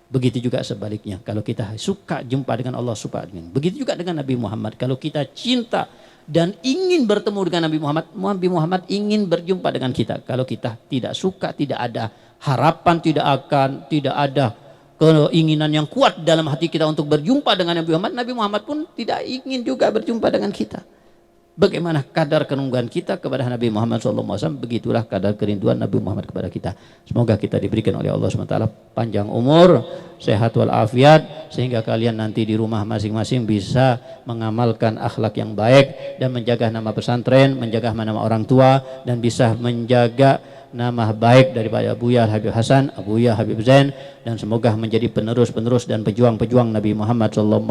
Begitu juga sebaliknya, kalau kita suka jumpa dengan Allah, suka dengan. Begitu juga dengan Nabi Muhammad. Kalau kita cinta dan ingin bertemu dengan Nabi Muhammad, Nabi Muhammad ingin berjumpa dengan kita. Kalau kita tidak suka, tidak ada harapan, tidak ada keinginan yang kuat dalam hati kita untuk berjumpa dengan Nabi Muhammad pun tidak ingin juga berjumpa dengan kita. Bagaimana kadar kerinduan kita kepada Nabi Muhammad SAW, begitulah kadar kerinduan Nabi Muhammad kepada kita. Semoga kita diberikan oleh Allah SWT panjang umur, sehat walafiat, sehingga kalian nanti di rumah masing-masing bisa mengamalkan akhlak yang baik dan menjaga nama pesantren, menjaga nama orang tua, dan bisa menjaga nama baik daripada Buya Habib Hasan, Buya Habib Zain, dan semoga menjadi penerus-penerus dan pejuang-pejuang Nabi Muhammad SAW,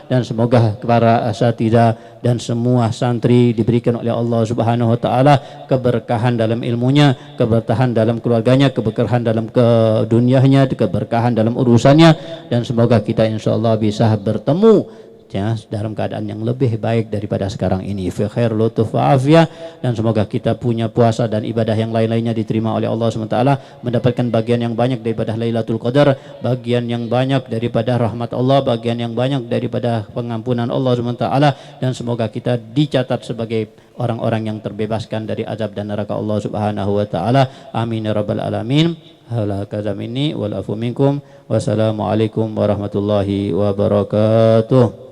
dan semoga para asatidzah dan semua santri diberikan oleh Allah Subhanahu wa taala keberkahan dalam ilmunya, keberkahan dalam keluarganya, keberkahan dalam dunianya, keberkahan dalam urusannya, dan semoga kita insyaallah bisa bertemu ya, dalam keadaan yang lebih baik daripada sekarang ini, fi khair lutuf wa afiyah, dan semoga kita punya puasa dan ibadah yang lain-lainnya diterima oleh Allah SWT, mendapatkan bagian yang banyak daripada Lailatul Qadar, bagian yang banyak daripada rahmat Allah, bagian yang banyak daripada pengampunan Allah SWT, dan semoga kita dicatat sebagai orang-orang yang terbebaskan dari azab dan neraka Allah Subhanahu wa taala. Amin ya rabbal alamin. Hala kaza minni wal afu minkum. Wassalamualaikum warahmatullahi wabarakatuh.